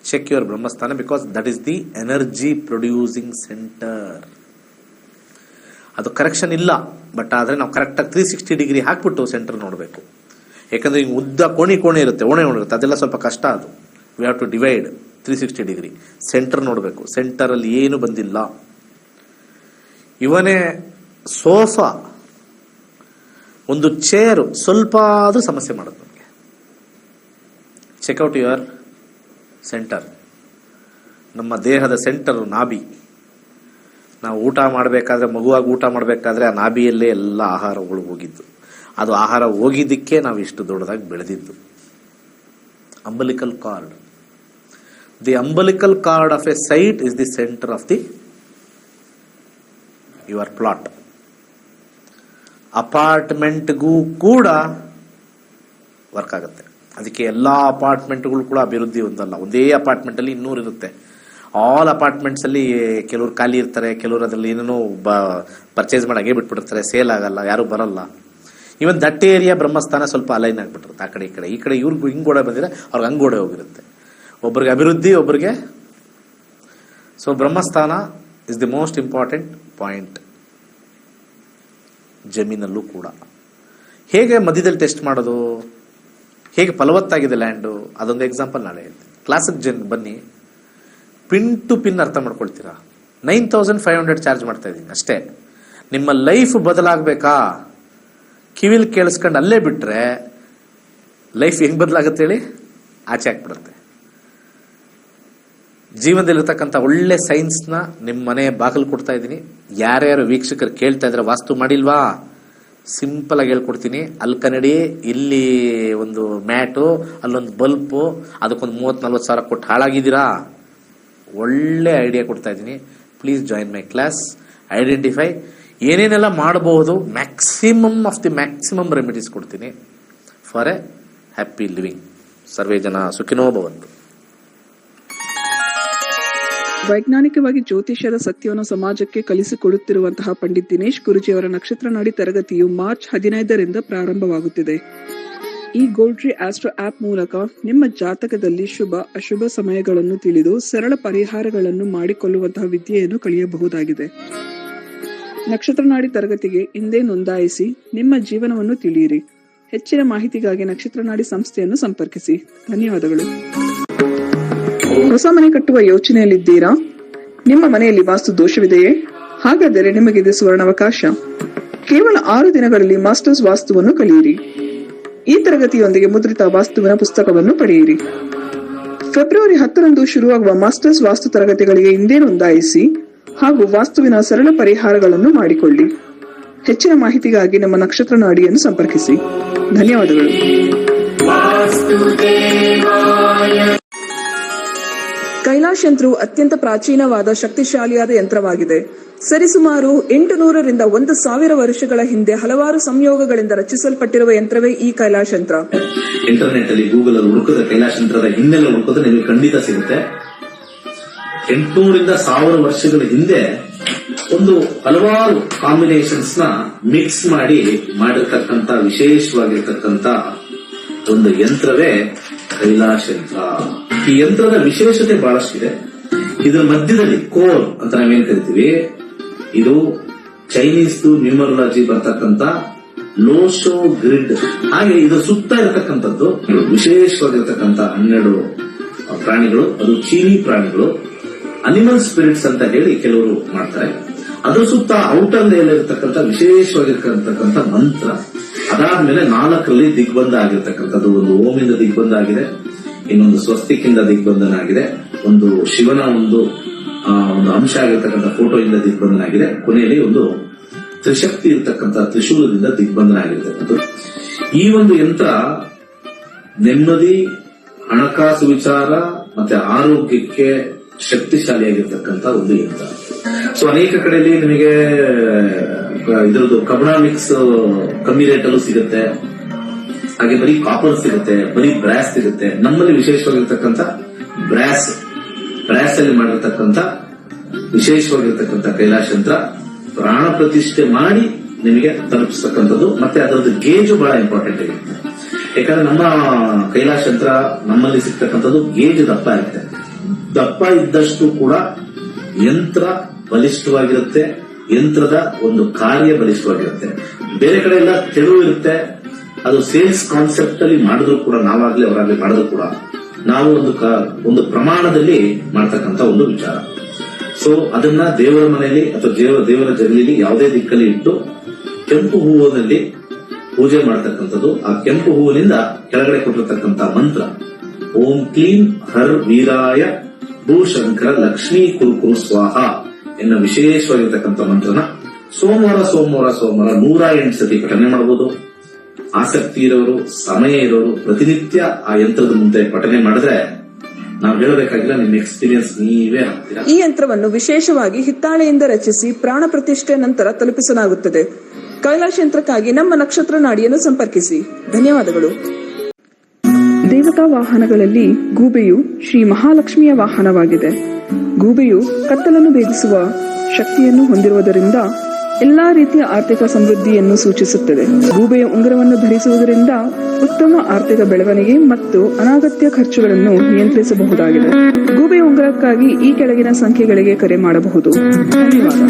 ಚೆಕ್ ಯುವರ್ ಬ್ರಹ್ಮಸ್ಥಾನ, because that is the energy producing centre. ಅದು ಕರೆಕ್ಷನ್ ಇಲ್ಲ, ಬಟ್ ಆದರೆ ನಾವು ಕರೆಕ್ಟಾಗಿ 360 ಡಿಗ್ರಿ ಹಾಕ್ಬಿಟ್ಟು ಸೆಂಟರ್ ನೋಡಬೇಕು. ಯಾಕಂದ್ರೆ ಈಗ ಉದ್ದ ಕೋಣೆ ಇರುತ್ತೆ, ಓಣೆ ಇರುತ್ತೆ, ಅದೆಲ್ಲ ಸ್ವಲ್ಪ ಕಷ್ಟ. ಅದು we have to divide 360 degree. Centre ನೋಡಬೇಕು, ಸೆಂಟರಲ್ಲಿ ಏನು ಬಂದಿಲ್ಲ. ಇವನೇ ಸೋಫಾ, ಒಂದು ಚೇರು ಸ್ವಲ್ಪ ಆದ್ರೂ ಸಮಸ್ಯೆ ಮಾಡುತ್ತೆ ನಮಗೆ. ಚೆಕ್ಔಟ್ ಯುವರ್ ಸೆಂಟರ್, ನಮ್ಮ ದೇಹದ ಸೆಂಟರ್ ನಾಭಿ. ನಾವು ಊಟ ಮಾಡಬೇಕಾದ್ರೆ, ಮಗುವಾಗಿ ಊಟ ಮಾಡಬೇಕಾದ್ರೆ ಆ ನಾಭಿಯಲ್ಲೇ ಎಲ್ಲ ಆಹಾರಗಳು ಹೋಗಿದ್ದು. ಅದು ಆಹಾರ ಹೋಗಿದ್ದಕ್ಕೆ ನಾವು ಇಷ್ಟು ದೊಡ್ಡದಾಗಿ ಬೆಳೆದಿದ್ದು. Umbilical cord. The umbilical cord of a site is the centre of the your plot. ಅಪಾರ್ಟ್ಮೆಂಟ್ಗೂ ಕೂಡ ವರ್ಕ್ ಆಗುತ್ತೆ. ಅದಕ್ಕೆ ಎಲ್ಲ ಅಪಾರ್ಟ್ಮೆಂಟ್ಗಳು ಕೂಡ ಅಭಿವೃದ್ಧಿ ಹೊಂದಲ್ಲ. ಒಂದೇ ಅಪಾರ್ಟ್ಮೆಂಟಲ್ಲಿ 200 ಇರುತ್ತೆ. ಆಲ್ ಅಪಾರ್ಟ್ಮೆಂಟ್ಸ್ ಅಲ್ಲಿ ಕೆಲವರು ಖಾಲಿ ಇರ್ತಾರೆ, ಕೆಲವರು ಅದರಲ್ಲಿ ಏನೇನೋ ಪರ್ಚೇಸ್ ಮಾಡಾಗೆ ಬಿಟ್ಬಿಟ್ಟಿರ್ತಾರೆ, ಸೇಲ್ ಆಗಲ್ಲ, ಯಾರು ಬರಲ್ಲ. ಇವನ್ ದಟ್ ಏರಿಯಾ ಬ್ರಹ್ಮಸ್ಥಾನ ಸ್ವಲ್ಪ ಅಲೈನ್ ಆಗ್ಬಿಟ್ಟಿರುತ್ತೆ. ಆ ಕಡೆ ಈ ಕಡೆ, ಈ ಕಡೆ ಇವ್ರಿಗೆ ಹಿಂಗೋಡೆ ಬಂದಿದ್ರೆ ಅವ್ರಿಗೆ ಹಂಗೋಡೆ ಹೋಗಿರುತ್ತೆ. ಒಬ್ಬರಿಗೆ ಅಭಿವೃದ್ಧಿ, ಒಬ್ಬರಿಗೆ. ಸೊ ಬ್ರಹ್ಮಸ್ಥಾನ is the most important point. ಜಮೀನಲ್ಲೂ ಕೂಡ ಹೇಗೆ ಮಧ್ಯದಲ್ಲಿ ಟೆಸ್ಟ್ ಮಾಡೋದು, ಹೇಗೆ ಫಲವತ್ತಾಗಿದೆ ಲ್ಯಾಂಡು, ಅದೊಂದು ಎಕ್ಸಾಂಪಲ್ ನಾಳೆ ಹೇಳ್ತೀನಿ. ಕ್ಲಾಸಿಗೆ ಬನ್ನಿ, ಪಿನ್ ಟು ಪಿನ್ ಅರ್ಥ ಮಾಡ್ಕೊಳ್ತೀರಾ. 9500 ಚಾರ್ಜ್ ಮಾಡ್ತಾ ಇದ್ದೀನಿ ಅಷ್ಟೇ. ನಿಮ್ಮ ಲೈಫ್ ಬದಲಾಗಬೇಕಾ? ಕಿವಿಲ್ ಕೇಳಿಸ್ಕೊಂಡು ಅಲ್ಲೇ ಬಿಟ್ರೆ ಲೈಫ್ ಹೆಂಗ್ ಬದಲಾಗುತ್ತೆ ಹೇಳಿ? ಆಚೆ ಹಾಕ್ಬಿಡುತ್ತೆ. ಜೀವನದಲ್ಲಿರ್ತಕ್ಕಂಥ ಒಳ್ಳೆ ಸೈನ್ಸ್ನ ನಿಮ್ಮ ಮನೆ ಬಾಗಿಲು ಕೊಡ್ತಾ ಇದ್ದೀನಿ. ಯಾರ್ಯಾರು ವೀಕ್ಷಕರು ಕೇಳ್ತಾ ಇದ್ರೆ ವಾಸ್ತು ಮಾಡಿಲ್ವಾ, ಸಿಂಪಲ್ ಆಗಿ ಹೇಳ್ಕೊಡ್ತೀನಿ. ಅಲ್ಲಿ ಕನ್ನಡಿ, ಇಲ್ಲಿ ಒಂದು ಮ್ಯಾಟು, ಅಲ್ಲೊಂದು ಬಲ್ಪು, ಅದಕ್ಕೊಂದು 30-40 ಸಾವಿರ ಕೊಟ್ಟು ಹಾಳಾಗಿದ್ದೀರಾ. ಒಳ್ಳೆ ಐಡಿಯಾ ಕೊಡ್ತಾ ಇದ್ದೀನಿ. Please join my class. Identify ಏನೇನೆಲ್ಲ ಮಾಡಬಹುದು, maximum of the maximum remedies ಕೊಡ್ತೀನಿ ಫಾರ್ ಎ ಹ್ಯಾಪಿ ಲಿವಿಂಗ್. ಸರ್ವೇ ಜನ ಸುಖಿನೋ ಭವಂತು. ವೈಜ್ಞಾನಿಕವಾಗಿ ಜ್ಯೋತಿಷ್ಯದ ಸತ್ಯವನ್ನು ಸಮಾಜಕ್ಕೆ ಕಲಿಸಿಕೊಡುತ್ತಿರುವಂತಹ ಪಂಡಿತ್ ದಿನೇಶ್ ಗುರುಜಿಯವರ ನಕ್ಷತ್ರ ನಾಡಿ ತರಗತಿಯು ಮಾರ್ಚ್ 15ರಿಂದ ಪ್ರಾರಂಭವಾಗುತ್ತಿದೆ. ಈ ಗೋಲ್ಡ್ ಟ್ರೀ ಆಸ್ಟ್ರೋ ಆಪ್ ಮೂಲಕ ನಿಮ್ಮ ಜಾತಕದಲ್ಲಿ ಶುಭ ಅಶುಭ ಸಮಯಗಳನ್ನು ತಿಳಿದು ಸರಳ ಪರಿಹಾರಗಳನ್ನು ಮಾಡಿಕೊಳ್ಳುವಂತಹ ವಿದ್ಯೆಯನ್ನು ಕಲಿಯಬಹುದಾಗಿದೆ. ನಕ್ಷತ್ರ ನಾಡಿ ತರಗತಿಗೆ ಇಂದೇ ನೋಂದಾಯಿಸಿ ನಿಮ್ಮ ಜೀವನವನ್ನು ತಿಳಿಯಿರಿ. ಹೆಚ್ಚಿನ ಮಾಹಿತಿಗಾಗಿ ನಕ್ಷತ್ರ ನಾಡಿ ಸಂಸ್ಥೆಯನ್ನು ಸಂಪರ್ಕಿಸಿ. ಧನ್ಯವಾದಗಳು. ಹೊಸ ಮನೆ ಕಟ್ಟುವ ಯೋಚನೆಯಲ್ಲಿದ್ದೀರಾ? ನಿಮ್ಮ ಮನೆಯಲ್ಲಿ ವಾಸ್ತು ದೋಷವಿದೆಯೇ? ಹಾಗಾದರೆ ನಿಮಗಿದೆ ಸುವರ್ಣಾವಕಾಶ. ಕೇವಲ 6 ದಿನಗಳಲ್ಲಿ ಮಾಸ್ಟರ್ಸ್ ವಾಸ್ತುವನ್ನು ಕಲಿಯಿರಿ. ಈ ತರಗತಿಯೊಂದಿಗೆ ಮುದ್ರಿತ ವಾಸ್ತುವಿನ ಪುಸ್ತಕವನ್ನು ಪಡೆಯಿರಿ. ಫೆಬ್ರವರಿ 10ರಂದು ಶುರುವಾಗುವ ಮಾಸ್ಟರ್ಸ್ ವಾಸ್ತು ತರಗತಿಗಳಿಗೆ ಇಂದೇ ನೋಂದಾಯಿಸಿ ಹಾಗೂ ವಾಸ್ತುವಿನ ಸರಳ ಪರಿಹಾರಗಳನ್ನು ಮಾಡಿಕೊಳ್ಳಿ. ಹೆಚ್ಚಿನ ಮಾಹಿತಿಗಾಗಿ ನಮ್ಮ ನಕ್ಷತ್ರ ನಾಡಿಯನ್ನು ಸಂಪರ್ಕಿಸಿ. ಧನ್ಯವಾದಗಳು. ಕೈಲಾಶ್ ಯಂತ್ರವು ಅತ್ಯಂತ ಪ್ರಾಚೀನವಾದ ಶಕ್ತಿಶಾಲಿಯಾದ ಯಂತ್ರವಾಗಿದೆ. ಸರಿಸುಮಾರು 800ರಿಂದ 1000 ವರ್ಷಗಳ ಹಿಂದೆ ಹಲವಾರು ಸಂಯೋಗಗಳಿಂದ ರಚಿಸಲ್ಪಟ್ಟಿರುವ ಯಂತ್ರವೇ ಈ ಕೈಲಾಶ್ ಯಂತ್ರ. ಇಂಟರ್ನೆಟ್ ಅಲ್ಲಿ ಗೂಗಲ್ ಅಲ್ಲಿ ಹುಡುಕದ ಕೈಲಾಶ್ ಯಂತ್ರದ ಹಿನ್ನೆಲೆ ಹುಡುಕೋದು ನಿಮಗೆ ಖಂಡಿತ ಸಿಗುತ್ತೆ. 800ರಿಂದ 1000 ವರ್ಷಗಳ ಹಿಂದೆ ಒಂದು ಹಲವಾರು ಕಾಂಬಿನೇಷನ್ಸ್ ನ ಮಿಕ್ಸ್ ಮಾಡಿರ್ತಕ್ಕಂಥ ವಿಶೇಷವಾಗಿರ್ತಕ್ಕಂಥ ಒಂದು ಯಂತ್ರವೇ ಕೈಲಾಶ್ ಯಂತ್ರ. ಈ ಯಂತ್ರದ ವಿಶೇಷತೆ ಬಹಳಷ್ಟಿದೆ. ಇದರ ಮಧ್ಯದಲ್ಲಿ ಕೋರ್ ಅಂತ ನಾವೇನ್ ಕರಿತೀವಿ, ಇದು ಚೈನೀಸ್ ನ್ಯೂಮರಾಲಜಿ ಬರ್ತಕ್ಕಂಥ ಲೋಶೋ ಗ್ರಿಡ್. ಹಾಗೆ ಇದು ಸುತ್ತ ಇರತಕ್ಕಂಥದ್ದು ವಿಶೇಷವಾಗಿರ್ತಕ್ಕಂಥ 12 ಪ್ರಾಣಿಗಳು. ಅದು ಚೀನಿ ಪ್ರಾಣಿಗಳು, ಅನಿಮಲ್ ಸ್ಪಿರಿಟ್ಸ್ ಅಂತ ಹೇಳಿ ಕೆಲವರು ಮಾಡ್ತಾರೆ. ಅದ್ರ ಸುತ್ತ ಔಟರ್ ಲೇಯರ್ ಇರತಕ್ಕಂಥ ವಿಶೇಷವಾಗಿರ್ತಕ್ಕಂಥ ಮಂತ್ರ. ಅದಾದ್ಮೇಲೆ 4ರಲ್ಲಿ ದಿಗ್ಬಂಧ ಆಗಿರ್ತಕ್ಕಂಥದ್ದು. ಒಂದು ಓಮಿಂದ ದಿಗ್ಬಂಧ ಆಗಿದೆ, ಇನ್ನೊಂದು ಸ್ವಸ್ತಿಕಿಂದ ದಿಗ್ಬಂಧನ ಆಗಿದೆ, ಒಂದು ಶಿವನ ಒಂದು ಅಂಶ ಆಗಿರ್ತಕ್ಕಂಥ ಫೋಟೋಯಿಂದ ದಿಗ್ಬಂಧನ ಆಗಿದೆ, ಕೊನೆಯಲ್ಲಿ ಒಂದು ತ್ರಿಶಕ್ತಿ ಇರತಕ್ಕಂಥ ತ್ರಿಶೂಲದಿಂದ ದಿಗ್ಬಂಧನ ಆಗಿರ್ತಕ್ಕಂಥದ್ದು. ಈ ಒಂದು ಯಂತ್ರ ನೆಮ್ಮದಿ, ಹಣಕಾಸು ವಿಚಾರ ಮತ್ತೆ ಆರೋಗ್ಯಕ್ಕೆ ಶಕ್ತಿಶಾಲಿಯಾಗಿರ್ತಕ್ಕಂಥ ಒಂದು ಯಂತ್ರ. ಸೊ ಅನೇಕ ಕಡೆಯಲ್ಲಿ ನಿಮಗೆ ಇದರದ್ದು ಕಬ್ಣ ಮಿಕ್ಸ್ ಕಮ್ಮಿ ರೇಟಲ್ಲೂ ಸಿಗುತ್ತೆ, ಹಾಗೆ ಬರೀ ಕಾಪರ್ ಸಿಗುತ್ತೆ, ಬರೀ ಬ್ರಾಸ್ ಸಿಗುತ್ತೆ. ನಮ್ಮಲ್ಲಿ ವಿಶೇಷವಾಗಿರ್ತಕ್ಕಂಥ ಬ್ರಾಸ್ ಅಲ್ಲಿ ಮಾಡಿರ್ತಕ್ಕಂಥ ವಿಶೇಷವಾಗಿರ್ತಕ್ಕಂಥ ಕೈಲಾಶ್ ಯಂತ್ರ ಪ್ರಾಣ ಪ್ರತಿಷ್ಠೆ ಮಾಡಿ ನಿಮಗೆ ತಲುಪಿಸ್ತಕ್ಕಂಥದ್ದು. ಮತ್ತೆ ಅದರದ್ದು ಗೇಜು ಬಹಳ ಇಂಪಾರ್ಟೆಂಟ್ ಆಗಿರುತ್ತೆ. ಯಾಕಂದ್ರೆ ನಮ್ಮ ಕೈಲಾಶ್ ಯಂತ್ರ ನಮ್ಮಲ್ಲಿ ಸಿಗ್ತಕ್ಕಂಥದ್ದು ಗೇಜ್ ದಪ್ಪ ಇರುತ್ತೆ. ದಪ್ಪ ಇದ್ದಷ್ಟು ಕೂಡ ಯಂತ್ರ ಬಲಿಷ್ಠವಾಗಿರುತ್ತೆ, ಯಂತ್ರದ ಒಂದು ಕಾರ್ಯ ಬಲಿಷ್ಠವಾಗಿರುತ್ತೆ. ಬೇರೆ ಕಡೆ ಎಲ್ಲ ತೆಳು ಇರುತ್ತೆ. ಅದು ಸೇಲ್ಸ್ ಕಾನ್ಸೆಪ್ಟ್ ಅಲ್ಲಿ ಮಾಡಿದ್ರು ಕೂಡ, ನಾವಾಗ್ಲಿ ಅವರಾಗ್ಲಿ ಮಾಡಿದ್ರು ಕೂಡ ನಾವು ಒಂದು ಪ್ರಮಾಣದಲ್ಲಿ ಮಾಡ್ತಕ್ಕಂಥ ಒಂದು ವಿಚಾರ. ಸೊ ಅದನ್ನ ದೇವರ ಮನೆಯಲ್ಲಿ ಅಥವಾ ದೇವರ ಜಗಲಿಲಿ ಯಾವುದೇ ದಿಕ್ಕಲ್ಲಿ ಇಟ್ಟು ಕೆಂಪು ಹೂವಿನಲ್ಲಿ ಪೂಜೆ ಮಾಡ್ತಕ್ಕಂಥದ್ದು. ಆ ಕೆಂಪು ಹೂವಿನಿಂದ ಕೆಳಗಡೆ ಕೊಟ್ಟಿರ್ತಕ್ಕಂಥ ಮಂತ್ರ ಓಂ ಕ್ಲೀಂ ಹರ್ ವೀರಾಯ ಭೂಶಂಕರ ಲಕ್ಷ್ಮೀ ಕುರುಕುರು ಸ್ವಾಹ ಎನ್ನ ವಿಶೇಷವಾಗಿರ್ತಕ್ಕಂಥ ಮಂತ್ರನ ಸೋಮವಾರ 108 ಸತಿ ಪಠನೆ ಮಾಡಬಹುದು. ಆಸಕ್ತಿ ಇರೋರು, ಸಮಯ ಇರೋರು ಪ್ರತಿನಿತ್ಯ ಆ ಯಂತ್ರದ ಮುಂದೆ ಪಠನೆ ಮಾಡಿದ್ರೆ ನಾವು ಹೇಳಬೇಕಾಗಿಲ್ಲ, ನಿಮ್ಮ ಎಕ್ಸ್ಪೀರಿಯನ್ಸ್ ನೀವೇ ಆಗ್ತೀರಾ. ಈ ಯಂತ್ರವನ್ನು ವಿಶೇಷವಾಗಿ ಹಿತ್ತಾಳೆಯಿಂದ ರಚಿಸಿ ಪ್ರಾಣ ಪ್ರತಿಷ್ಠೆ ನಂತರ ತಲುಪಿಸಲಾಗುತ್ತದೆ. ಕೈಲಾಶ ಯಂತ್ರಕ್ಕಾಗಿ ನಮ್ಮ ನಕ್ಷತ್ರ ನಾಡಿಯನ್ನು ಸಂಪರ್ಕಿಸಿ. ಧನ್ಯವಾದಗಳು. ದೇವತಾ ವಾಹನಗಳಲ್ಲಿ ಗೂಬೆಯು ಶ್ರೀ ಮಹಾಲಕ್ಷ್ಮಿಯ ವಾಹನವಾಗಿದೆ. ಗೂಬೆಯು ಕತ್ತಲನ್ನು ಭೇದಿಸುವ ಶಕ್ತಿಯನ್ನು ಹೊಂದಿರುವುದರಿಂದ ಎಲ್ಲಾ ರೀತಿಯ ಆರ್ಥಿಕ ಸಮೃದ್ಧಿಯನ್ನು ಸೂಚಿಸುತ್ತದೆ. ಗೂಬೆಯ ಉಂಗುರವನ್ನು ಧರಿಸುವುದರಿಂದ ಉತ್ತಮ ಆರ್ಥಿಕ ಬೆಳವಣಿಗೆ ಮತ್ತು ಅನಗತ್ಯ ಖರ್ಚುಗಳನ್ನು ನಿಯಂತ್ರಿಸಬಹುದಾಗಿದೆ. ಗೂಬೆಯ ಉಂಗುರಕ್ಕಾಗಿ ಈ ಕೆಳಗಿನ ಸಂಖ್ಯೆಗಳಿಗೆ ಕರೆ ಮಾಡಬಹುದು. ಧನ್ಯವಾದ.